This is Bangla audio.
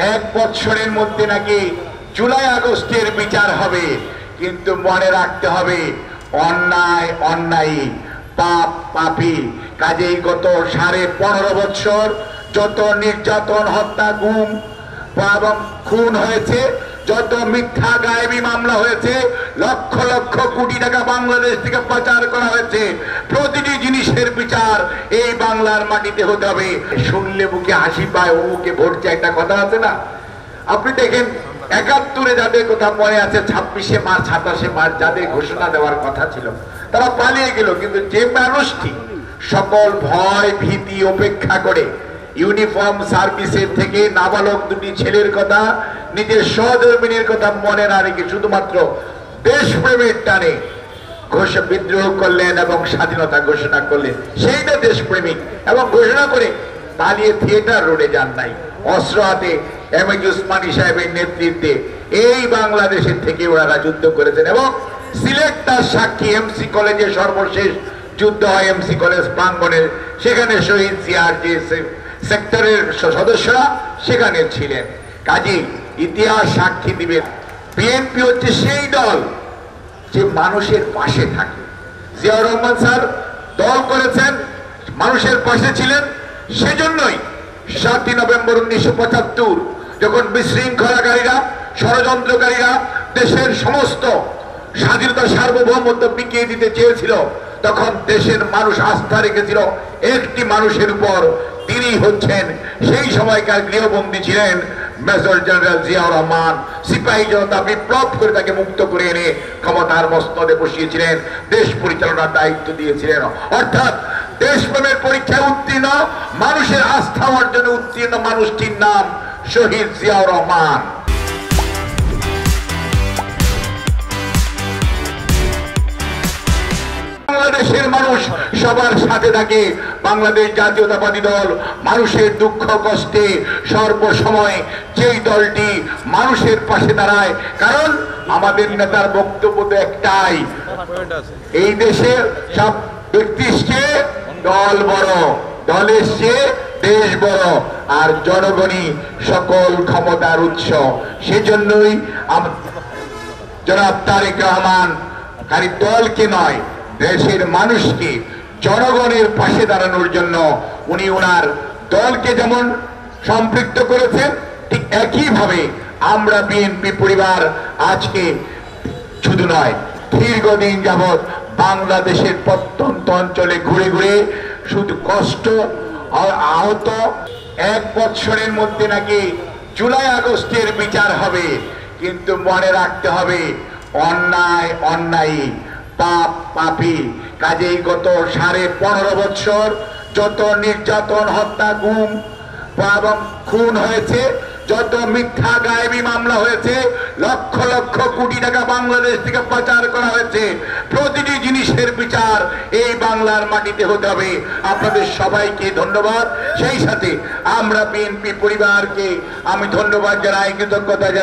এক বছরের মধ্যে নাকি জুলাই আগস্টের বিচার হবে, কিন্তু মনে রাখতে হবে অন্যায় অন্যায়ী, পাপ পাপী। কাজেই গত 15.5 বছর যত নির্যাতন, হত্যা, গুম এবং খুন হয়েছে, যত মিথ্যা গায়েবী মামলা হয়েছে, লক্ষ লক্ষ কোটি টাকা বাংলাদেশ থেকে পাচার করা হয়েছে, প্রতিটি জিনিসের বিচার এই বাংলার মাটিতে হতে হবে। শুনলে বুকে হাসি পায়, ও মুখে ভোট চায়, একটা কথা আছে না? আপনি দেখেন 71-এ যাদের কথা মনে আছে, 26শে মার্চ 27শে মার্চ যাদের ঘোষণা দেওয়ার কথা ছিল তারা পালিয়ে গেল, কিন্তু যে মানুষটি সকল ভয় ভীতি উপেক্ষা করে ইউনিফর্ম সার্ভিসের থেকে নাবালক দুটি ছেলের কথা, নিজের সহধর্মিনীর কথা মনে না রেখে শুধুমাত্র দেশপ্রেমের টানে বিদ্রোহ করলেন এবং স্বাধীনতা ঘোষণা করলেন, সেই না দেশপ্রেমিক। এবং ঘোষণা করে পালিয়ে থিয়েটার রোডে যান নাই, অস্ত্র হাতে এমএজি উসমানী সাহেবের নেতৃত্বে এই বাংলাদেশের থেকে ওনারা যুদ্ধ করেছেন। এবং সিলেট তার সাক্ষী, এমসি কলেজে সর্বশেষ যুদ্ধ হয় এমসি কলেজ প্রাঙ্গণে, সেখানে শহীদ জিয়ার যে সেক্টরের সদস্যরা সেখানে ছিলেন। কাজী ইতিহাস সাক্ষী দিবেন, বিএনপি হচ্ছে সেই দল যে মানুষের পাশে থাকে। জিয়াউর রহমান স্যার দল করেছেন, মানুষের পাশে ছিলেন। সেজন্যই 7 নভেম্বর 1975 যখন বিশৃঙ্খলাকারীরা, ষড়যন্ত্রকারীরা দেশের সমস্ত স্বাধীনতা সার্বভৌমত্ব বিকিয়ে দিতে চেয়েছিল, তখন দেশের মানুষ আস্থা রেখেছিল একটি মানুষের উপর, তিনি হচ্ছেন সেই সময়কার গৃহবন্দী ছিলেন মেজর জেনারেল জিয়াউর রহমান। সিপাহী জনতা বিপ্লব করে তাকে মুক্ত করে এনে ক্ষমতার মস্তদে বসিয়েছিলেন, দেশ পরিচালনার দায়িত্ব দিয়েছিলেন। অর্থাৎ দেশপ্রেমের পরীক্ষায় উত্তীর্ণ, মানুষের আস্থা অর্জনে উত্তীর্ণ মানুষটির নাম শহীদ জিয়াউর রহমান। বাংলাদেশের মানুষ সবার সাথে থাকে। বাংলাদেশ জাতীয়তাবাদী দল মানুষের দুঃখ কষ্টে সর্বসময় যেই দলটি মানুষের পাশে দাঁড়ায়, কারণ আমাদের নেতার বক্তব্য তো একটাই, এই দেশে সব ব্যক্তির চেয়ে দল বড়, দলের চেয়ে দেশ বড়, আর জনগণই সকল ক্ষমতার উৎস। সেজন্যই জনাব তারেক রহমান খালি দলকে নয়, দেশের মানুষকে, জনগণের পাশে দাঁড়ানোর জন্য উনি ওনার দলকে যেমন সম্পৃক্ত করেছেন, ঠিক একইভাবে আমরা বিএনপি পরিবার আজকে শুধু নয়, দীর্ঘদিন যাবৎ বাংলাদেশের প্রত্যন্ত অঞ্চলে ঘুরে ঘুরে শুধু কষ্ট আহত, এক বছরের মধ্যে নাকি জুলাই আগস্টের বিচার হবে, কিন্তু মনে রাখতে হবে অন্যায় অন্যায়ী, পাপ পাপী। কাজেই গত 15.5 বছর যত নির্যাতন, হত্যা, গুম এবং খুন হয়েছে, যত মিথ্যা গায়েবী মামলা হয়েছে, লক্ষ লক্ষ কোটি টাকা বাংলাদেশ থেকে পাচার করা হয়েছে, প্রতিটি জিনিসের বিচার এই বাংলার মাটিতে হতে হবে। আপনাদের সবাইকে ধন্যবাদ। সেই সাথে আমরা বিএনপি পরিবারকে আমি ধন্যবাদ জানাই, কৃতজ্ঞতা জানাই।